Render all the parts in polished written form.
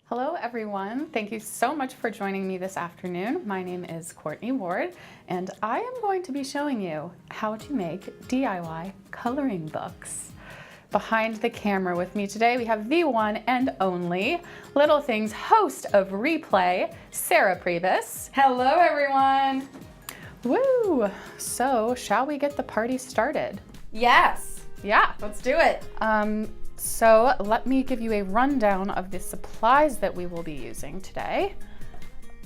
Hello everyone, thank you so much for joining me this afternoon. My name is Courtney Ward and I am going to be showing you how to make DIY coloring books. Behind the camera with me today we have the one and only LittleThings host of Replay, Sarah Priebus. Hello everyone! Woo! So shall we get the party started? Yes! Yeah. Let's do it! So let me give you a rundown of the supplies that we will be using today.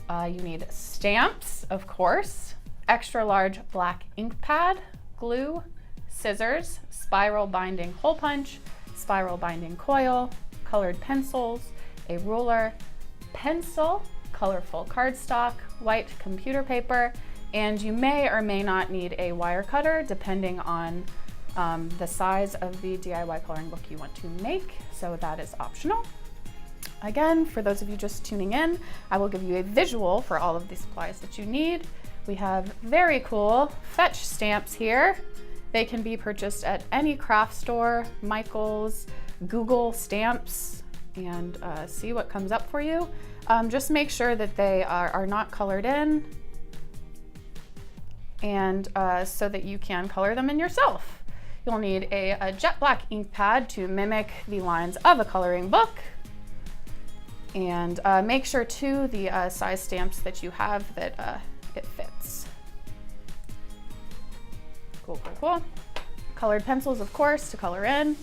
You need stamps, of course, extra large black ink pad, glue, scissors, spiral binding hole punch, spiral binding coil, colored pencils, a ruler, pencil, colorful cardstock, white computer paper, and you may or may not need a wire cutter depending on the size of the DIY coloring book you want to make, so that is optional. Again, for those of you just tuning in, I will give you a visual for all of the supplies that you need. We have very cool fetch stamps here. They can be purchased at any craft store, Michael's, Google Stamps, and see what comes up for you. Just make sure that they are not colored in, and so that you can color them in yourself. You'll need a jet black ink pad to mimic the lines of a coloring book. And make sure too the size stamps that you have that it fits. Cool, cool, cool. Colored pencils, of course, to color in.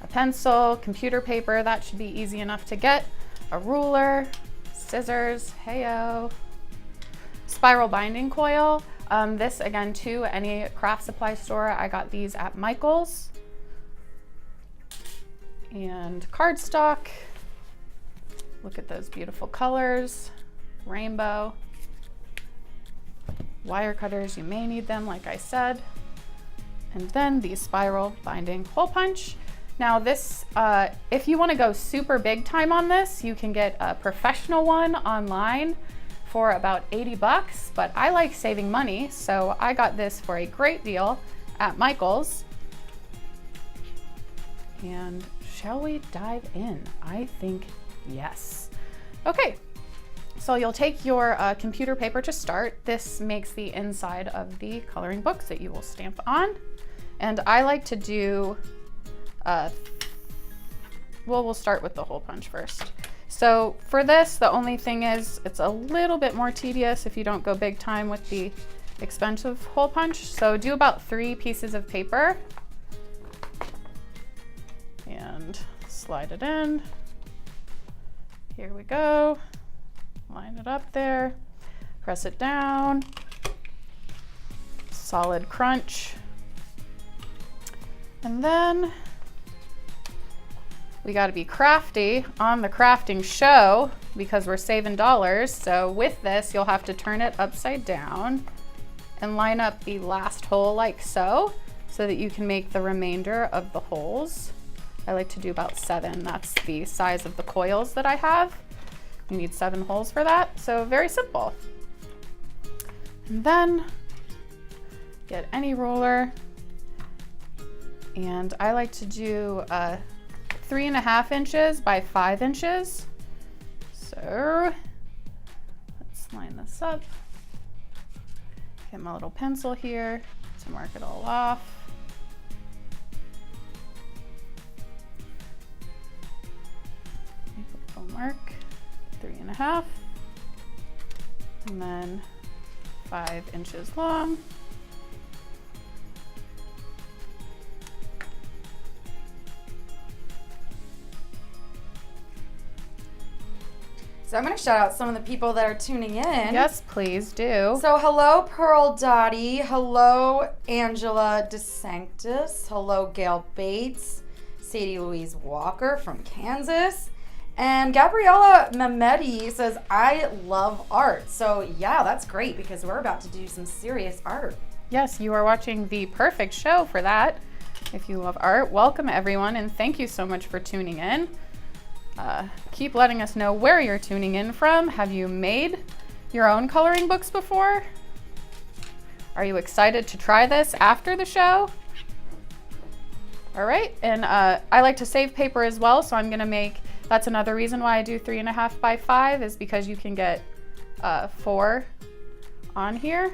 A pencil, computer paper, that should be easy enough to get. A ruler, scissors, heyo. Spiral binding coil. This again too, any craft supply store. I got these at Michael's. And cardstock. Look at those beautiful colors. Rainbow. Wire cutters, you may need them like I said. And then the spiral binding hole punch. Now this, if you want to go super big time on this, you can get a professional one online for about 80 bucks, but I like saving money, so I got this for a great deal at Michael's. And shall we dive in? I think yes. Okay, so you'll take your computer paper to start. This makes the inside of the coloring books that you will stamp on. And I like to do, well, we'll start with the hole punch first. So for this, the only thing is it's a little bit more tedious if you don't go big time with the expensive hole punch. So do about 3 pieces of paper and slide it in. Here we go. Line it up there, press it down, solid crunch. And then we got to be crafty on the crafting show because we're saving dollars. So with this, you'll have to turn it upside down and line up the last hole like so that you can make the remainder of the holes. I like to do about 7. That's the size of the coils that I have. You need 7 holes for that. So very simple. And then get any ruler. And I like to do 3.5 inches by 5 inches. So let's line this up. Get my little pencil here to mark it all off. Make a little mark, 3.5, and then 5 inches long. So I'm going to shout out some of the people that are tuning in. Yes, please do. So hello Pearl Dottie, hello Angela DeSanctis, hello Gail Bates, Sadie Louise Walker from Kansas, and Gabriella Mehmedi says, I love art. So yeah, that's great because we're about to do some serious art. Yes, you are watching the perfect show for that. If you love art, welcome everyone and thank you so much for tuning in. Keep letting us know where you're tuning in from. Have you made your own coloring books before? Are you excited to try this after the show? All right, and I like to save paper as well, so I'm gonna make That's another reason why I do 3.5 by 5 is because you can get 4 on here.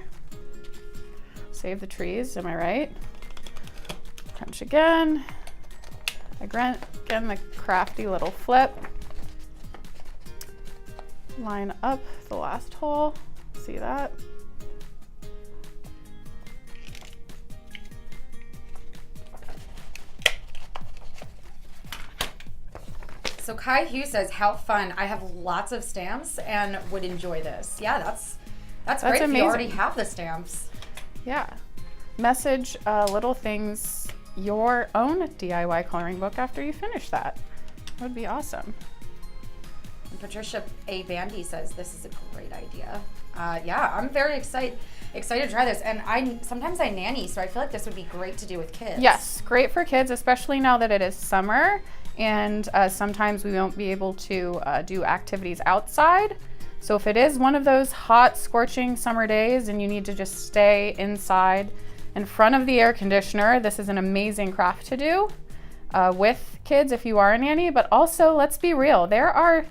Save the trees, am I right? Punch again. Again, the crafty little flip. Line up the last hole. See that? So Kai Hugh says, how fun. I have lots of stamps and would enjoy this. Yeah, that's great amazing. if you already have the stamps. Yeah. Message LittleThings your own DIY coloring book after you finish that. That would be awesome. And Patricia A. Bandy says, this is a great idea. Yeah, I'm very excited to try this. And sometimes I nanny, so I feel like this would be great to do with kids. Yes, great for kids, especially now that it is summer. And sometimes we won't be able to do activities outside. So if it is one of those hot, scorching summer days and you need to just stay inside in front of the air conditioner, this is an amazing craft to do with kids if you are a nanny. But also, let's be real, there are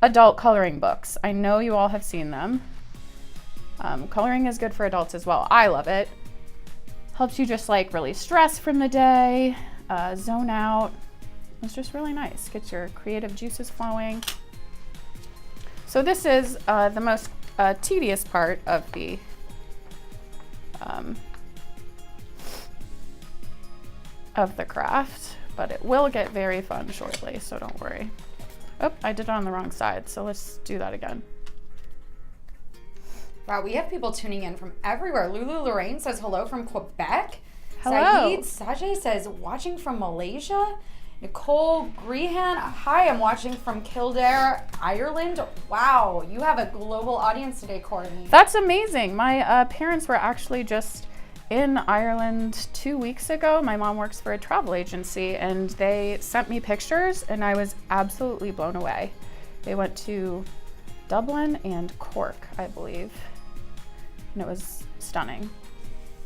adult coloring books. I know you all have seen them. Coloring is good for adults as well. I love it. Helps you just like really stress from the day, zone out. It's just really nice. Gets your creative juices flowing. So this is the most tedious part of the craft, but it will get very fun shortly, so don't worry. Oh, I did it on the wrong side, so let's do that again. Wow, we have people tuning in from everywhere. Lulu Lorraine says hello from Quebec. Hello. Saeed Sajay says watching from Malaysia. Nicole Grehan, hi, I'm watching from Kildare, Ireland. Wow, you have a global audience today, Courtney. That's amazing. My parents were actually just in Ireland 2 weeks ago. My mom works for a travel agency and they sent me pictures and I was absolutely blown away. They went to Dublin and Cork, I believe, and it was stunning.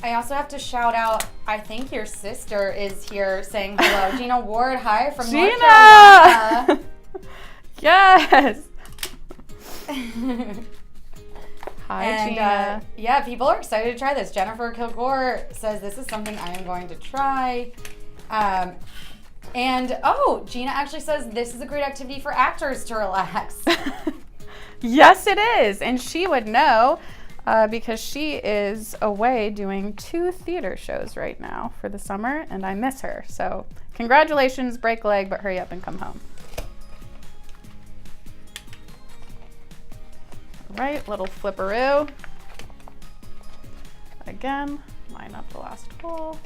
I also have to shout out, I think your sister is here saying hello. Gina Ward, hi from North Carolina. Yes. Hi, And Gina. yeah, people are excited to try this. Jennifer Kilgore says this is something I am going to try. And oh, Gina actually says this is a great activity for actors to relax. Yes, it is. And she would know because she is away doing 2 theater shows right now for the summer and I miss her. So congratulations, break a leg, but hurry up and come home. All right, little flipperoo. Again, line up the last hole.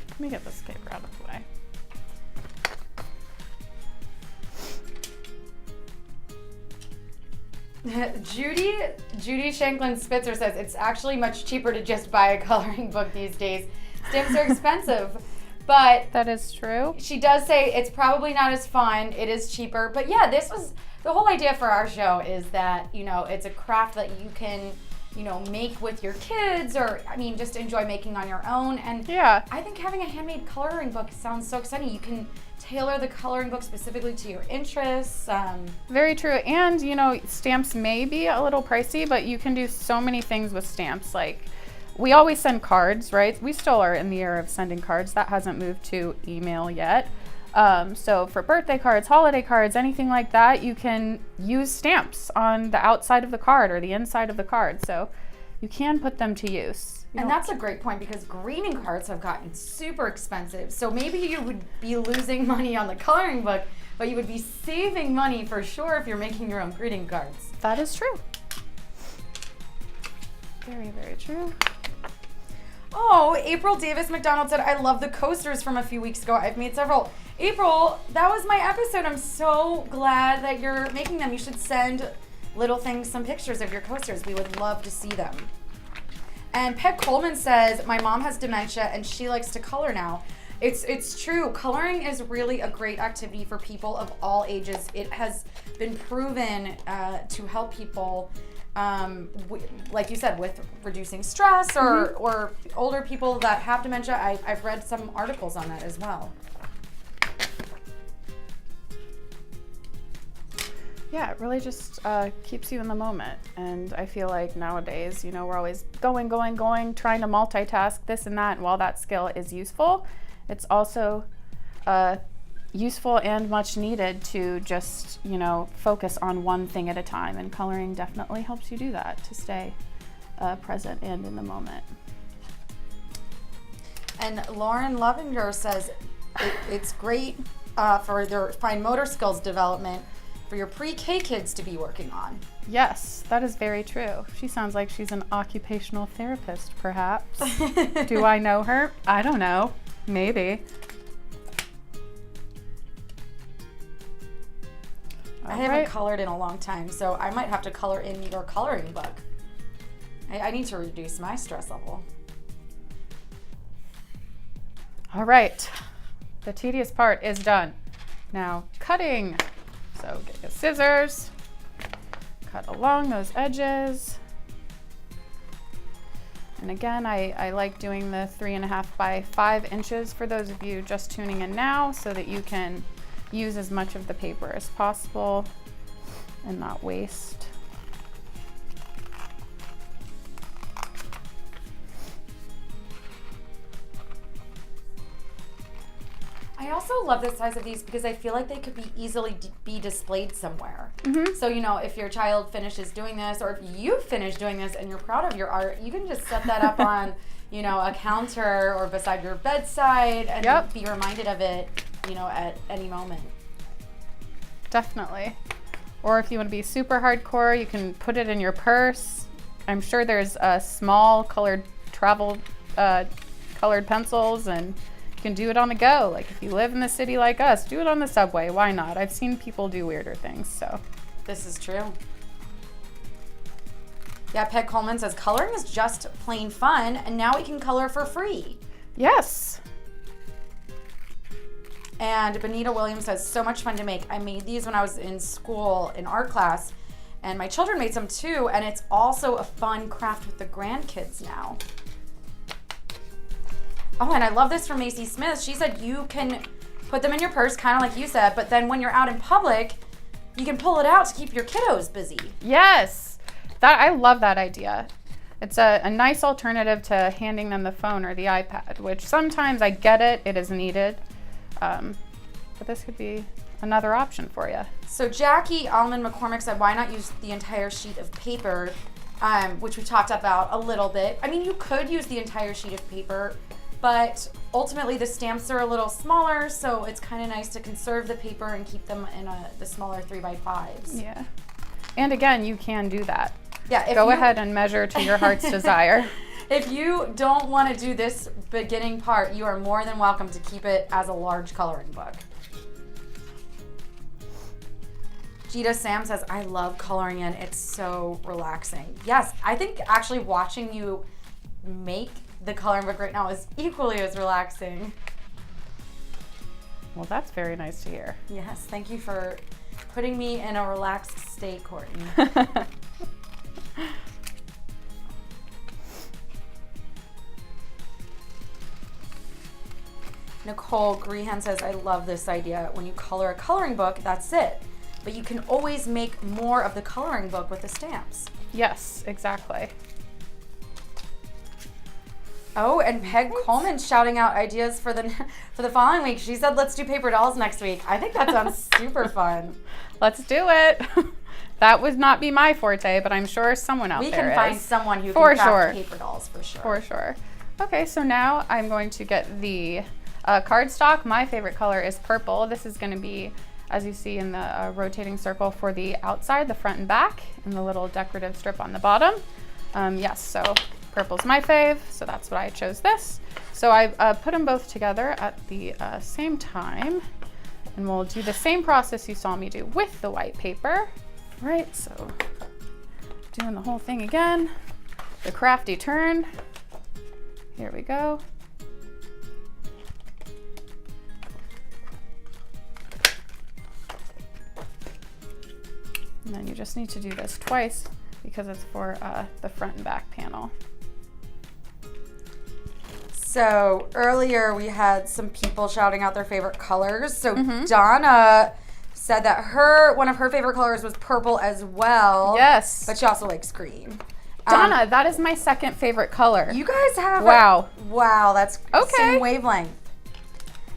Let me get this paper out of the way. Judy Shanklin Spitzer says it's actually much cheaper to just buy a coloring book these days. Stamps are expensive, but That is true. she does say it's probably not as fun. It is cheaper, but yeah, this was the whole idea for our show is that, you know, it's a craft that you can, you know, make with your kids or, I mean, just enjoy making on your own. And Yeah. I think having a handmade coloring book sounds so exciting. You can tailor the coloring book specifically to your interests. Very true. And, you know, stamps may be a little pricey, but you can do so many things with stamps. Like, we always send cards, right? We still are in the era of sending cards. That hasn't moved to email yet. So for birthday cards, holiday cards, anything like that, you can use stamps on the outside of the card or the inside of the card. So you can put them to use. And that's a great point because greeting cards have gotten super expensive. So maybe you would be losing money on the coloring book, but you would be saving money for sure if you're making your own greeting cards. That is true. Very, very true. Oh, April Davis McDonald said, I love the coasters from a few weeks ago. I've made several. April, that was my episode. I'm so glad that you're making them. You should send LittleThings some pictures of your coasters. We would love to see them. And Peg Coleman says, my mom has dementia and she likes to color now. It's true. Coloring is really a great activity for people of all ages. It has been proven to help people like you said, with reducing stress or older people that have dementia. I've read some articles on that as well. Yeah, it really just keeps you in the moment. And I feel like nowadays, you know, we're always going, trying to multitask this and that. And while that skill is useful, it's also useful and much needed to just, you know, focus on one thing at a time. And coloring definitely helps you do that, to stay present and in the moment. And Lauren Lovinger says it's great for their fine motor skills development for your pre-K kids to be working on. Yes, that is very true. She sounds like she's an occupational therapist, perhaps. Do I know her? I don't know. Maybe. I haven't colored in a long time, so I might have to color in your coloring book. I need to reduce my stress level. All right, the tedious part is done. Now, cutting. So get your scissors, cut along those edges. And again, I like doing the 3.5 by 5 inches for those of you just tuning in now, so that you can use as much of the paper as possible and not waste. I also love the size of these because I feel like they could be easily be displayed somewhere. So, you know, if your child finishes doing this, or if you finish doing this and you're proud of your art, you can just set that up on, you know, a counter or beside your bedside and be reminded of it, you know, at any moment. Definitely. Or if you want to be super hardcore, you can put it in your purse. I'm sure there's small colored travel colored pencils, and you can do it on the go. Like if you live in the city like us, do it on the subway. Why not? I've seen people do weirder things, so. This is true. Yeah, Peg Coleman says, coloring is just plain fun, and now we can color for free. Yes. And Benita Williams says, so much fun to make. I made these when I was in school in art class, and my children made some too, and it's also a fun craft with the grandkids now. Oh, and I love this from Macy Smith. She said you can put them in your purse, kind of like you said, but then when you're out in public, you can pull it out to keep your kiddos busy. Yes, I love that idea. It's a nice alternative to handing them the phone or the iPad, which sometimes I get it is needed, but this could be another option for you. So Jackie Allman McCormick said, why not use the entire sheet of paper, which we talked about a little bit. I mean, you could use the entire sheet of paper, but ultimately the stamps are a little smaller, so it's kind of nice to conserve the paper and keep them in the smaller 3x5s. Yeah. And again, you can do that. Yeah. Go ahead and measure to your heart's desire. If you don't want to do this beginning part, you are more than welcome to keep it as a large coloring book. Gita Sam says, I love coloring in. It's so relaxing. Yes, I think actually watching you make the coloring book right now is equally as relaxing. Well, that's very nice to hear. Yes, thank you for putting me in a relaxed state, Courtney. Nicole Grehan says, I love this idea. When you color a coloring book, that's it. But you can always make more of the coloring book with the stamps. Yes, exactly. Oh, and Peg Coleman shouting out ideas for the following week. She said, let's do paper dolls next week. I think that sounds super fun. Let's do it. That would not be my forte, but I'm sure someone out there is. We can find someone who can craft paper dolls for sure. For sure. Okay, so now I'm going to get the cardstock. My favorite color is purple. This is going to be, as you see in the rotating circle, for the outside, the front and back, and the little decorative strip on the bottom. Yes, so purple's my fave, so that's why I chose this. So I put them both together at the same time, and we'll do the same process you saw me do with the white paper. Right, so doing the whole thing again, the crafty turn. Here we go. And then you just need to do this twice because it's for the front and back panel. So earlier we had some people shouting out their favorite colors. So Donna said that one of her favorite colors was purple as well. Yes. But she also likes green. Donna, that is my second favorite color. You guys have wow, that's okay. Same wavelength.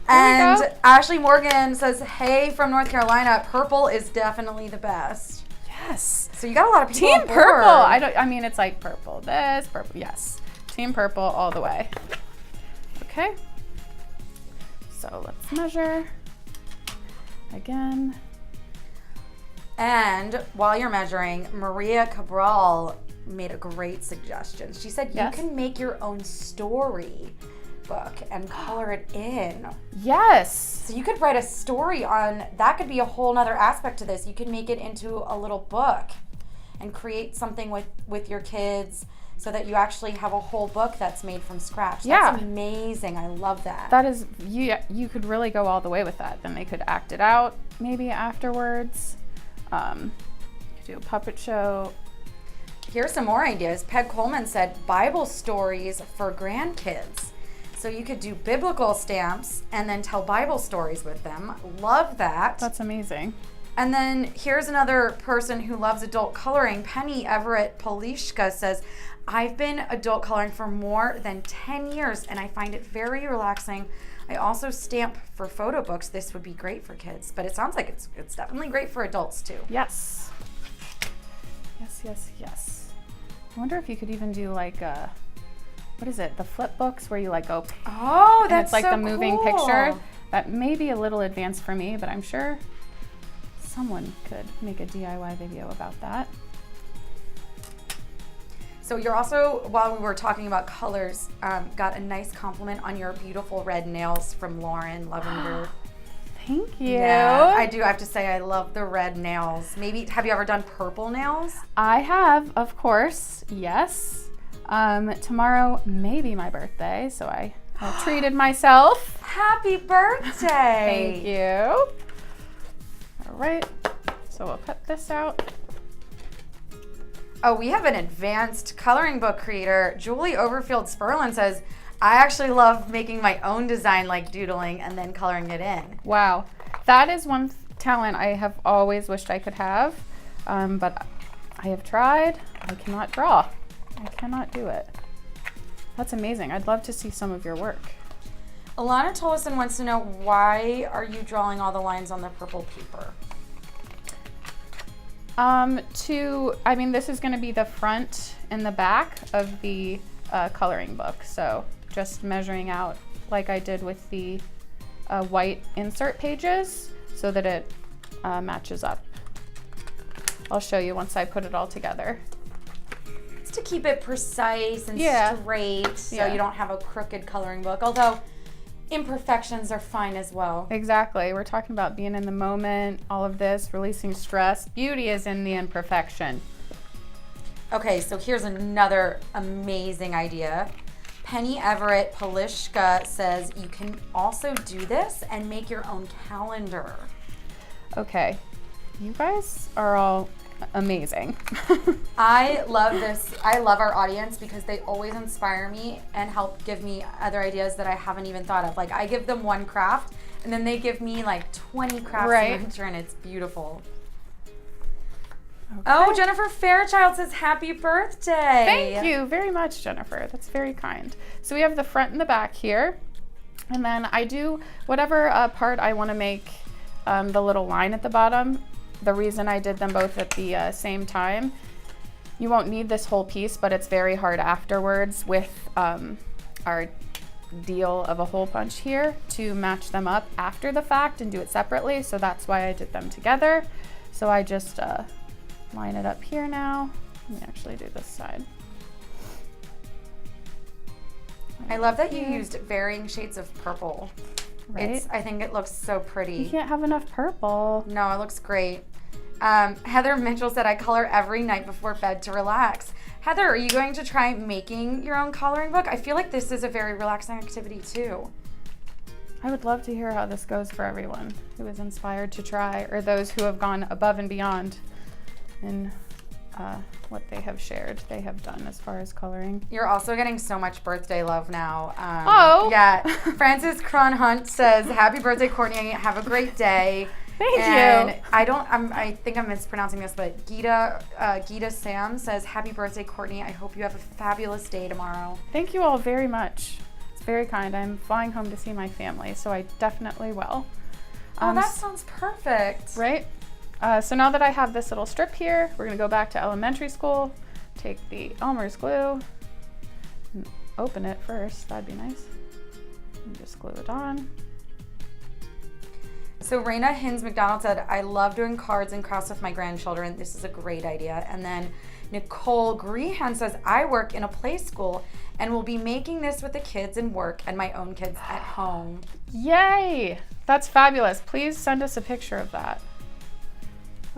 There we And go. Ashley Morgan says, hey, from North Carolina, purple is definitely the best. Yes. So you got a lot of people Team on board. purple. I mean, it's like purple. This, purple. Yes. Team purple all the way. Okay. So let's measure again. And while you're measuring, Maria Cabral made a great suggestion. She said you can make your own story book and color it in. Yes. So you could write a story on, that could be a whole nother aspect to this. You could make it into a little book and create something with your kids so that you actually have a whole book that's made from scratch. That's amazing. I love that. That is, you could really go all the way with that. Then they could act it out maybe afterwards. You could do a puppet show. Here's some more ideas. Peg Coleman said Bible stories for grandkids. So you could do biblical stamps and then tell Bible stories with them. Love that. That's amazing. And then here's another person who loves adult coloring. Penny Everett Polishka says, I've been adult coloring for more than 10 years and I find it very relaxing. I also stamp for photo books. This would be great for kids, but it sounds like it's definitely great for adults too. Yes. Yes. I wonder if you could even do like what is it? The flip books where you like go. Oh, that's and it's like so the moving cool. picture. That may be a little advanced for me, but I'm sure someone could make a DIY video about that. So you're also, while we were talking about colors, got a nice compliment on your beautiful red nails from Lauren Lavender. Thank you. Yeah, I do have to say I love the red nails. Maybe, have you ever done purple nails? I have, of course, yes. Tomorrow may be my birthday, so I treated myself. Happy birthday! Thank you. All right, so we'll cut this out. Oh, we have an advanced coloring book creator. Julie Overfield Sperlin says, I actually love making my own design, like doodling and then coloring it in. Wow, that is one talent I have always wished I could have, but I have tried. I cannot draw. I cannot do it. That's amazing. I'd love to see some of your work. Alana Tolleson wants to know, why are you drawing all the lines on the purple paper? This is going to be the front and the back of the coloring book. So just measuring out like I did with the white insert pages so that it matches up. I'll show you once I put it all together. It's to keep it precise and straight so you don't have a crooked coloring book, although imperfections are fine as well. Exactly. We're talking about being in the moment, all of this, releasing stress. Beauty is in the imperfection. Okay, so here's another amazing idea. Penny Everett Polishka says you can also do this and make your own calendar. Okay, you guys are all amazing. I love this. I love our audience because they always inspire me and help give me other ideas that I haven't even thought of. Like, I give them one craft and then they give me like 20 crafts in return. It's beautiful. Okay. Oh, Jennifer Fairchild says happy birthday. Thank you very much, Jennifer. That's very kind. So we have the front and the back here. And then I do whatever part I want to make the little line at the bottom. The reason I did them both at the same time, you won't need this whole piece, but it's very hard afterwards with our deal of a hole punch here to match them up after the fact and do it separately. So that's why I did them together. So I just line it up here now. Let me actually do this side. I love that you used varying shades of purple. Right? I think it looks so pretty. You can't have enough purple. No, it looks great. Heather Mitchell said, I color every night before bed to relax. Heather, are you going to try making your own coloring book? I feel like this is a very relaxing activity too. I would love to hear how this goes for everyone who is inspired to try, or those who have gone above and beyond in what they have shared, they have done as far as coloring. You're also getting so much birthday love now. Oh. Yeah. Francis Cron Hunt says, happy birthday, Courtney. Have a great day. Thank and you. I think I'm mispronouncing this, but Gita Sam says, happy birthday, Courtney. I hope you have a fabulous day tomorrow. Thank you all very much. It's very kind. I'm flying home to see my family, so I definitely will. Oh, that sounds perfect. Right? So now that I have this little strip here, we're going to go back to elementary school, take the Elmer's glue, and open it first. That'd be nice. And just glue it on. So Raina Hins McDonald said, I love doing cards and crafts with my grandchildren. This is a great idea. And then Nicole Grehan says, I work in a play school and will be making this with the kids in work and my own kids at home. Yay! That's fabulous. Please send us a picture of that.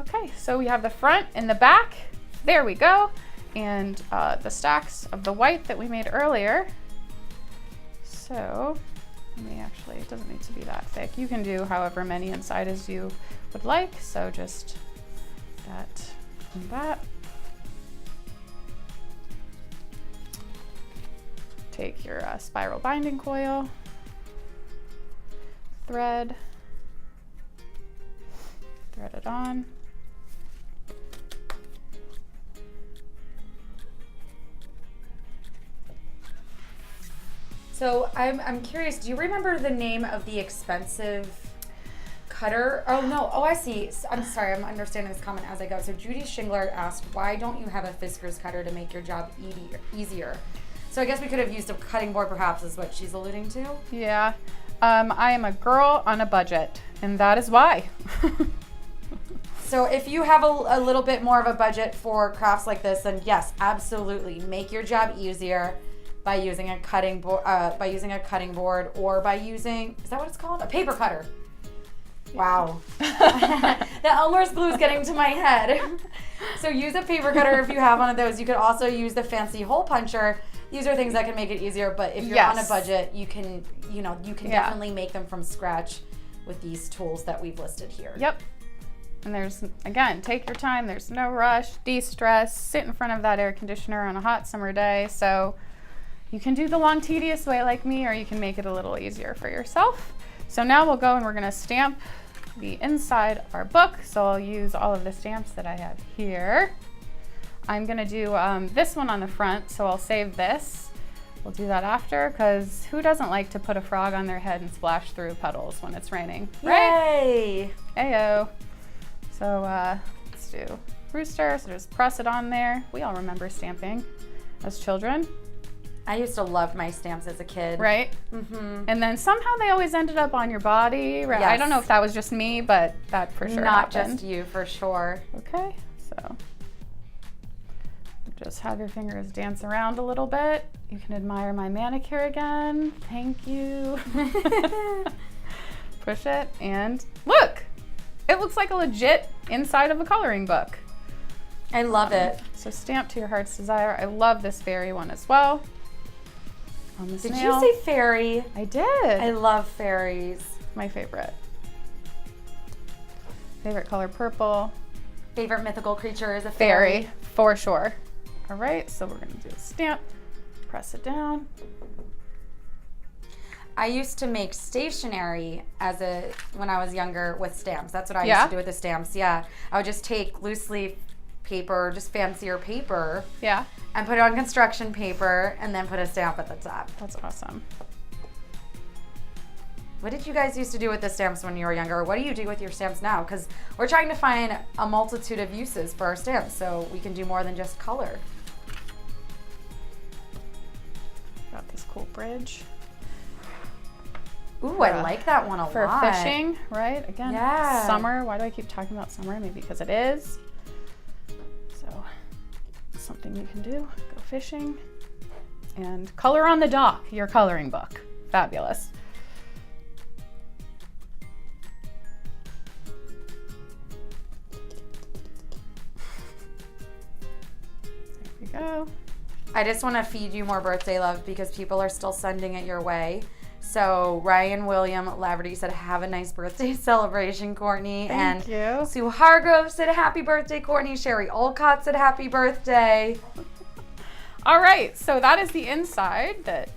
Okay, so we have the front and the back. There we go. And the stacks of the white that we made earlier. So, it doesn't need to be that thick. You can do however many inside as you would like. So just that and that. Take your spiral binding coil, thread it on. So I'm curious, do you remember the name of the expensive cutter? Oh no, I see. I'm sorry, I'm understanding this comment as I go. So Judy Shingler asked, why don't you have a Fiskars cutter to make your job easier? So I guess we could have used a cutting board perhaps is what she's alluding to. Yeah, I am a girl on a budget, and that is why. So if you have a little bit more of a budget for crafts like this, then yes, absolutely, make your job easier by using a cutting board, or by using, is that what it's called? A paper cutter. Wow. The Elmer's glue is getting to my head. So use a paper cutter if you have one of those. You could also use the fancy hole puncher. These are things that can make it easier, but if you're on a budget, you can definitely make them from scratch with these tools that we've listed here. Yep. And there's, again, take your time. There's no rush. De-stress. Sit in front of that air conditioner on a hot summer day. So you can do the long, tedious way like me, or you can make it a little easier for yourself. So now we'll go and we're going to stamp the inside of our book. So I'll use all of the stamps that I have here. I'm going to do this one on the front, so I'll save this. We'll do that after, because who doesn't like to put a frog on their head and splash through puddles when it's raining, right? Yay! Ayo. So let's do rooster, so just press it on there. We all remember stamping as children. I used to love my stamps as a kid. Right? Mm-hmm. And then somehow they always ended up on your body, right? Yes. I don't know if that was just me, but that for sure Not happened. just you, for sure. Okay, so just have your fingers dance around a little bit. You can admire my manicure again. Thank you. Push it, and look! It looks like a legit inside of a coloring book. I love it. So stamp to your heart's desire. I love this fairy one as well. On the Did snail. you say fairy? I did. I love fairies. My favorite. Favorite color, purple. Favorite mythical creature is a Fairy, for sure. All right, so we're gonna do a stamp. Press it down. I used to make stationery when I was younger with stamps. That's what I used to do with the stamps. Yeah, I would just take loose leaf paper, just fancier paper. Yeah. And put it on construction paper, and then put a stamp at the top. That's awesome. What did you guys used to do with the stamps when you were younger? What do you do with your stamps now? Because we're trying to find a multitude of uses for our stamps, so we can do more than just color. Got this cool bridge. Ooh, I like that one a lot. For fishing, right? Again, yeah. Summer. Why do I keep talking about summer? Maybe because it is. So, something you can do. Go fishing. And color on the dock, your coloring book. Fabulous. There we go. I just want to feed you more birthday love because people are still sending it your way. So Ryan William Laverty said, have a nice birthday celebration, Courtney. Thank you. Sue Hargrove said, happy birthday, Courtney. Sherry Olcott said, happy birthday. All right, so that is the inside that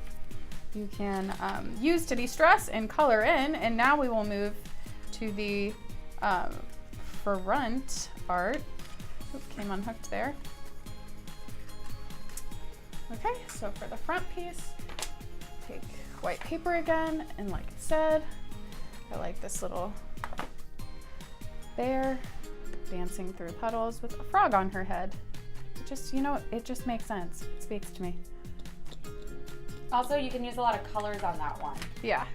you can use to de-stress and color in. And now we will move to the front art. Oop, came unhooked there. Okay, so for the front piece, take white paper again, and like I said, I like this little bear dancing through puddles with a frog on her head. It just, it just makes sense. It speaks to me. Also, you can use a lot of colors on that one. Yeah.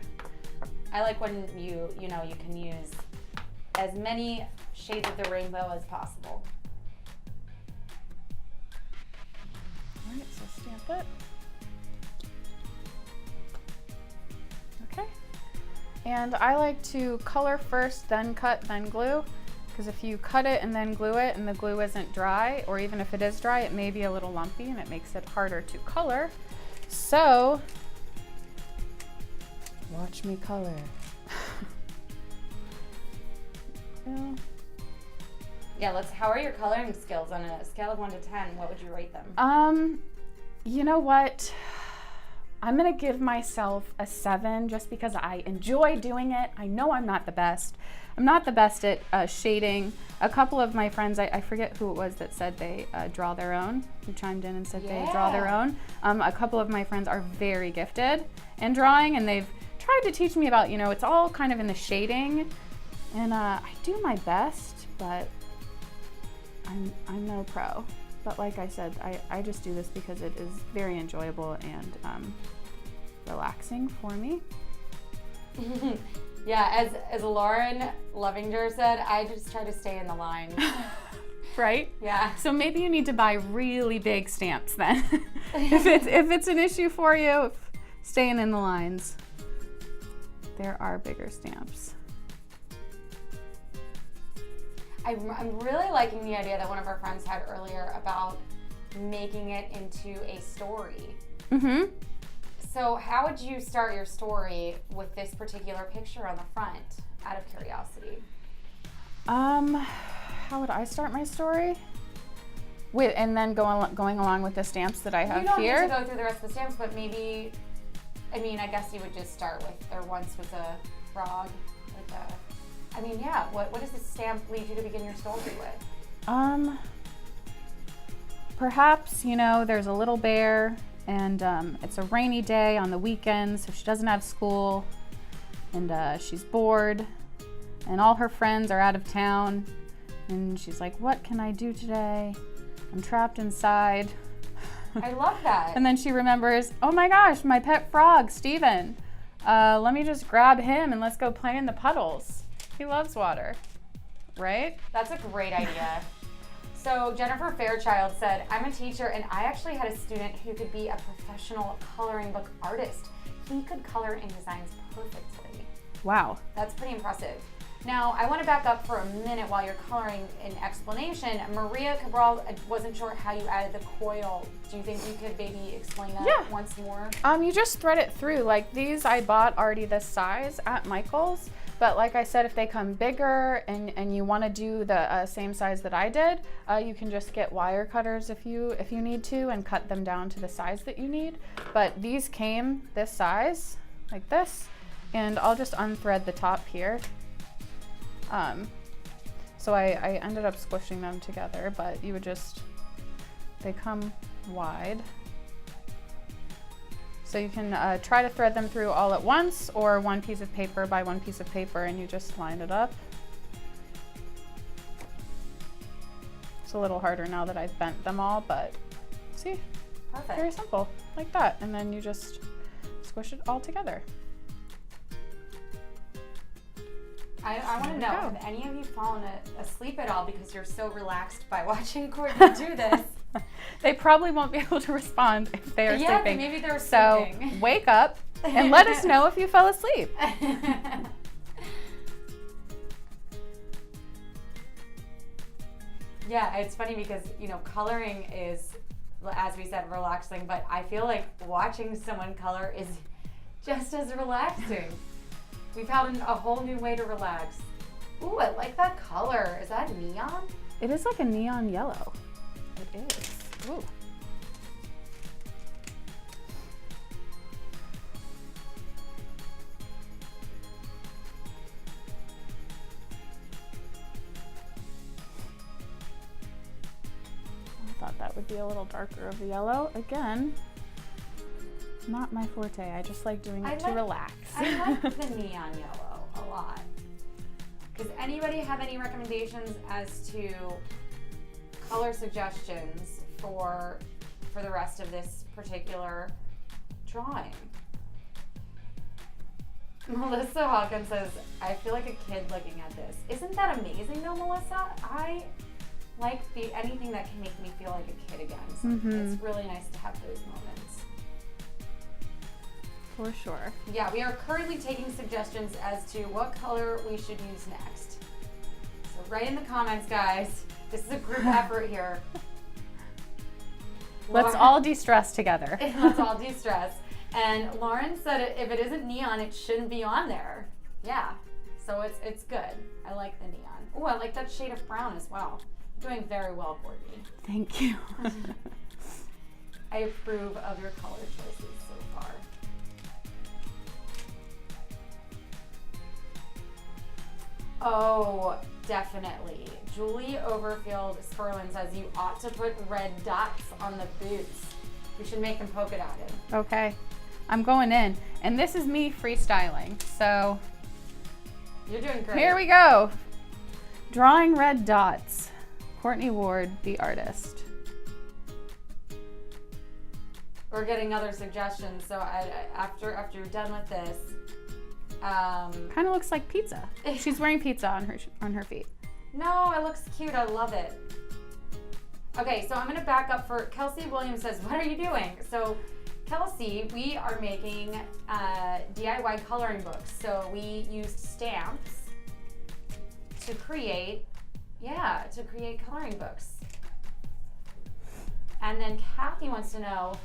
I like when you can use as many shades of the rainbow as possible. All right, so stamp it. Okay. And I like to color first, then cut, then glue. Because if you cut it and then glue it and the glue isn't dry, or even if it is dry, it may be a little lumpy and it makes it harder to color. So, watch me color. Yeah, how are your coloring skills on a scale of 1 to 10? What would you rate them? You know what? I'm gonna give myself a 7 just because I enjoy doing it. I know I'm not the best. I'm not the best at shading. A couple of my friends, I forget who it was that said they draw their own, who chimed in and said they draw their own. A couple of my friends are very gifted in drawing, and they've tried to teach me about, it's all kind of in the shading. And I do my best, but I'm no pro. But like I said, I just do this because it is very enjoyable and relaxing for me. Yeah, as Lauren Lovinger said, I just try to stay in the line. Right? Yeah. So maybe you need to buy really big stamps then. if it's an issue for you, staying in the lines. There are bigger stamps. I'm really liking the idea that one of our friends had earlier about making it into a story. Mm-hmm. So how would you start your story with this particular picture on the front, out of curiosity? How would I start my story? And then going along with the stamps that I have here? You don't need to go through the rest of the stamps, but maybe, I guess you would just start with, there once was a frog, what does this stamp lead you to begin your story with? Perhaps, there's a little bear, and it's a rainy day on the weekend, so she doesn't have school, and she's bored, and all her friends are out of town, and she's like, what can I do today? I'm trapped inside. I love that. And then she remembers, oh my gosh, my pet frog, Steven. Let me just grab him and let's go play in the puddles. He loves water, right? That's a great idea. So Jennifer Fairchild said, I'm a teacher and I actually had a student who could be a professional coloring book artist. He could color in designs perfectly. Wow. That's pretty impressive. Now, I want to back up for a minute while you're coloring an explanation. Maria Cabral wasn't sure how you added the coil. Do you think you could maybe explain that once more? You just thread it through. Like these I bought already this size at Michael's. But like I said, if they come bigger and you want to do the same size that I did, you can just get wire cutters if you need to and cut them down to the size that you need. But these came this size, like this, and I'll just unthread the top here. So I ended up squishing them together, but you would they come wide. So you can try to thread them through all at once, or one piece of paper by one piece of paper, and you just line it up. It's a little harder now that I've bent them all, but see, perfect. Very simple, like that. And then you just squish it all together. I want to know, have any of you fallen asleep at all because you're so relaxed by watching Courtney do this? They probably won't be able to respond if they are sleeping. Maybe they're sleeping. So wake up and let us know if you fell asleep. Yeah, it's funny because, coloring is, as we said, relaxing, but I feel like watching someone color is just as relaxing. We found a whole new way to relax. Ooh, I like that color. Is that neon? It is like a neon yellow. It is. Ooh. I thought that would be a little darker of the yellow. Again, not my forte. I just like doing it to relax. I like the neon yellow a lot. Does anybody have any recommendations as to color suggestions for the rest of this particular drawing? Melissa Hawkins says, I feel like a kid looking at this. Isn't that amazing though, Melissa? I like anything that can make me feel like a kid again. So it's really nice to have those moments. For sure. Yeah, we are currently taking suggestions as to what color we should use next. So write in the comments, guys. This is a group effort here. Let's all de-stress together. Let's all de-stress. And Lauren said if it isn't neon, it shouldn't be on there. Yeah, so it's good. I like the neon. Oh, I like that shade of brown as well. You're doing very well, Courtney. Thank you. I approve of your color choices so far. Oh, definitely. Julie Overfield Sperlin says you ought to put red dots on the boots. We should make them polka dotted. Okay, I'm going in. And this is me freestyling, so. You're doing great. Here we go. Drawing red dots. Courtney Ward, the artist. We're getting other suggestions, so after you're done with this, kind of looks like pizza. She's wearing pizza on her feet. No, it looks cute. I love it. Okay, so I'm gonna back up for Kelsey Williams says, what are you doing? So Kelsey, we are making DIY coloring books. So we used stamps to create coloring books. And then Kathy wants to know,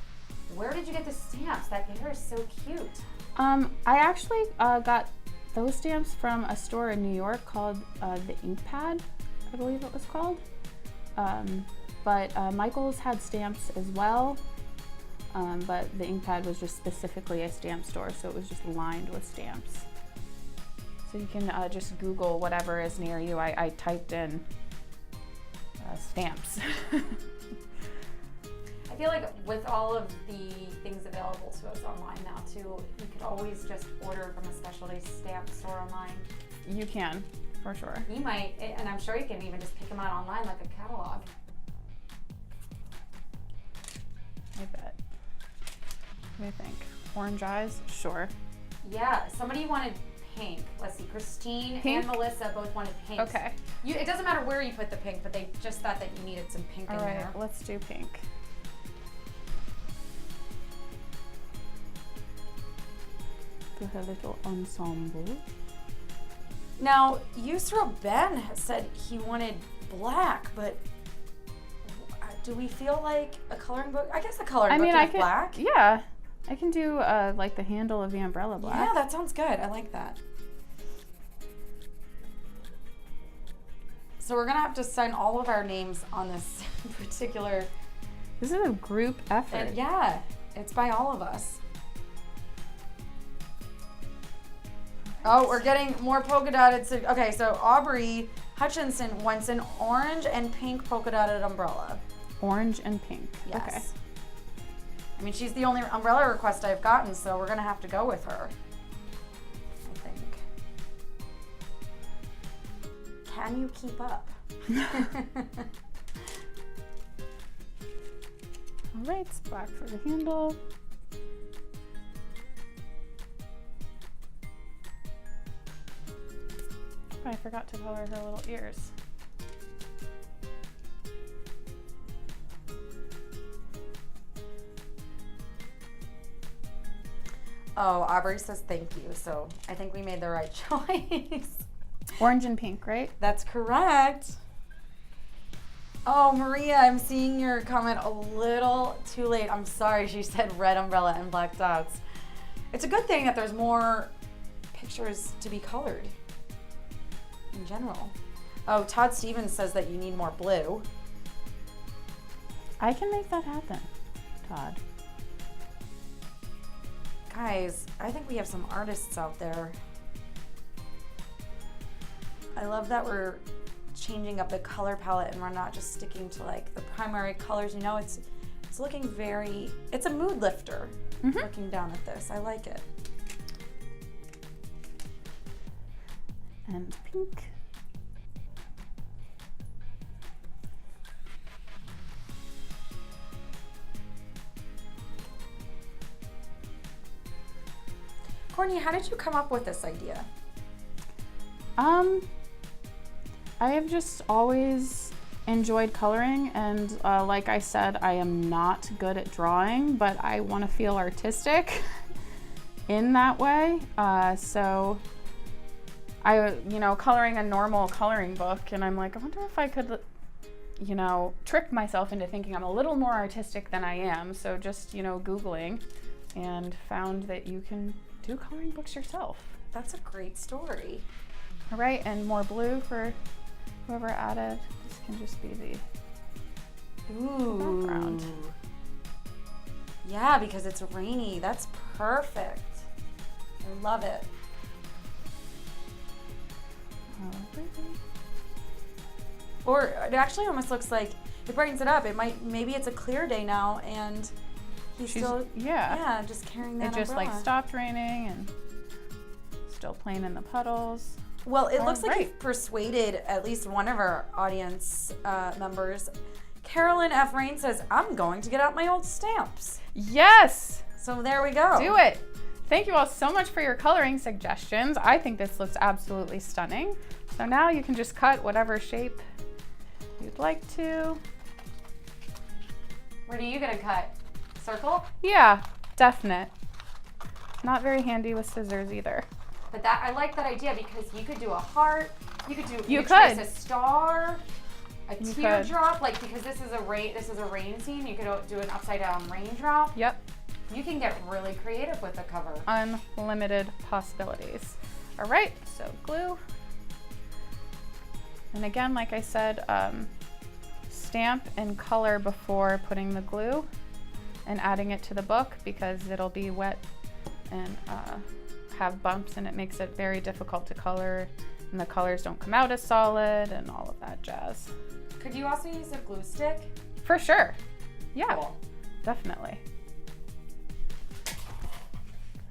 where did you get the stamps? That glitter is so cute. I actually got those stamps from a store in New York called the Ink Pad, I believe it was called. But Michael's had stamps as well, but the Ink Pad was just specifically a stamp store, so it was just lined with stamps. So you can just Google whatever is near you. I typed in stamps. I feel like with all of the things available to us online now too, you could always just order from a specialty stamp store online. You can, for sure. You might, and I'm sure you can even just pick them out online like a catalog. I bet. What do you think? Orange eyes? Sure. Yeah, somebody wanted pink. Let's see, Christine Pink? and Melissa both wanted pink. Okay. It doesn't matter where you put the pink, but they just thought that you needed some pink in All right, there. let's do pink. Do her little ensemble. Now, Yusra Ben said he wanted black, but do we feel like a coloring book? I guess a coloring book is black. Yeah, I can do like the handle of the umbrella black. Yeah, that sounds good. I like that. So we're gonna have to sign all of our names on this particular. This is a group effort. And yeah, it's by all of us. Oh, we're getting more polka dotted. Okay, so Aubrey Hutchinson wants an orange and pink polka dotted umbrella. Orange and pink. Yes. Okay. I mean, she's the only umbrella request I've gotten, so we're gonna have to go with her, I think. Can you keep up? All right, it's black for the handle. I forgot to color her little ears. Oh, Aubrey says thank you, so I think we made the right choice. Orange and pink, right? That's correct. Oh, Maria, I'm seeing your comment a little too late. I'm sorry, she said red umbrella and black dots. It's a good thing that there's more pictures to be colored in general. Oh, Todd Stevens says that you need more blue. I can make that happen, Todd. Guys, I think we have some artists out there. I love that we're changing up the color palette and we're not just sticking to like the primary colors. You know, it's looking very, it's a mood lifter. Looking down at this, I like it. And pink. Courtney, how did you come up with this idea? I have just always enjoyed coloring, and like I said, I am not good at drawing, but I want to feel artistic in that way. So I, coloring a normal coloring book, and I'm like, I wonder if I could, trick myself into thinking I'm a little more artistic than I am. So just, Googling, and found that you can do coloring books yourself. That's a great story. All right, and more blue for whoever added. This can just be the background. Yeah, because it's rainy. That's perfect. I love it. Or it actually almost looks like it brightens it up. Maybe it's a clear day now and he's still just carrying that umbrella. It just like stopped raining and still playing in the puddles. Well, it looks like you've persuaded at least one of our audience members. Carolyn F. Rain says, I'm going to get out my old stamps. Yes! So there we go. Do it. Thank you all so much for your coloring suggestions. I think this looks absolutely stunning. So now you can just cut whatever shape you'd like to. Where do you get a cut? Circle? Yeah, definite. Not very handy with scissors either. But I like that idea because you could do a heart, you could trace a star, a teardrop, like because this is a rain scene, you could do an upside down raindrop. Yep. You can get really creative with the cover. Unlimited possibilities. All right, so glue. And again, like I said, stamp and color before putting the glue and adding it to the book because it'll be wet and have bumps and it makes it very difficult to color and the colors don't come out as solid and all of that jazz. Could you also use a glue stick? For sure. Yeah, cool. Definitely.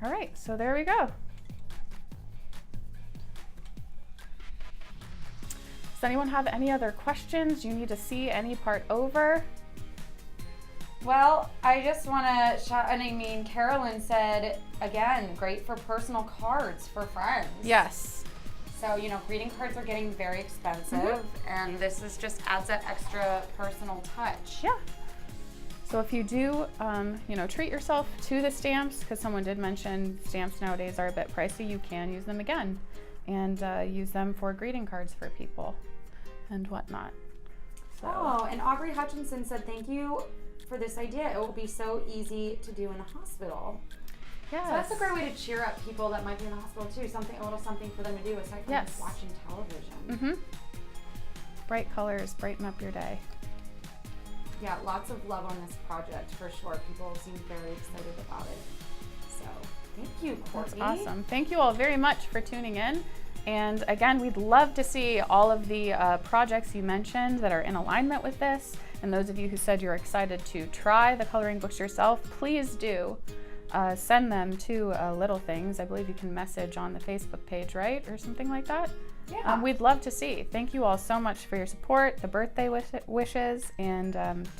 All right, so there we go. Does anyone have any other questions? Do you need to see any part over? Well, I just want to shout, and I mean, Carolyn said, again, great for personal cards for friends. Yes. So, greeting cards are getting very expensive, and this just adds that extra personal touch. Yeah. So if you do, treat yourself to the stamps, because someone did mention stamps nowadays are a bit pricey, you can use them again and use them for greeting cards for people and whatnot. So. Oh, and Aubrey Hutchinson said, thank you for this idea. It will be so easy to do in the hospital. Yes. So that's a great way to cheer up people that might be in the hospital too. A little something for them to do aside from just watching television. Bright colors brighten up your day. Yeah, lots of love on this project for sure. People seem very excited about it. So thank you, Courtney. That's awesome. Thank you all very much for tuning in. And again, we'd love to see all of the projects you mentioned that are in alignment with this. And those of you who said you're excited to try the coloring books yourself, please do send them to LittleThings. I believe you can message on the Facebook page, right? Or something like that. Yeah. We'd love to see. Thank you all so much for your support, the birthday wishes, and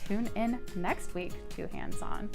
tune in next week to Hands On.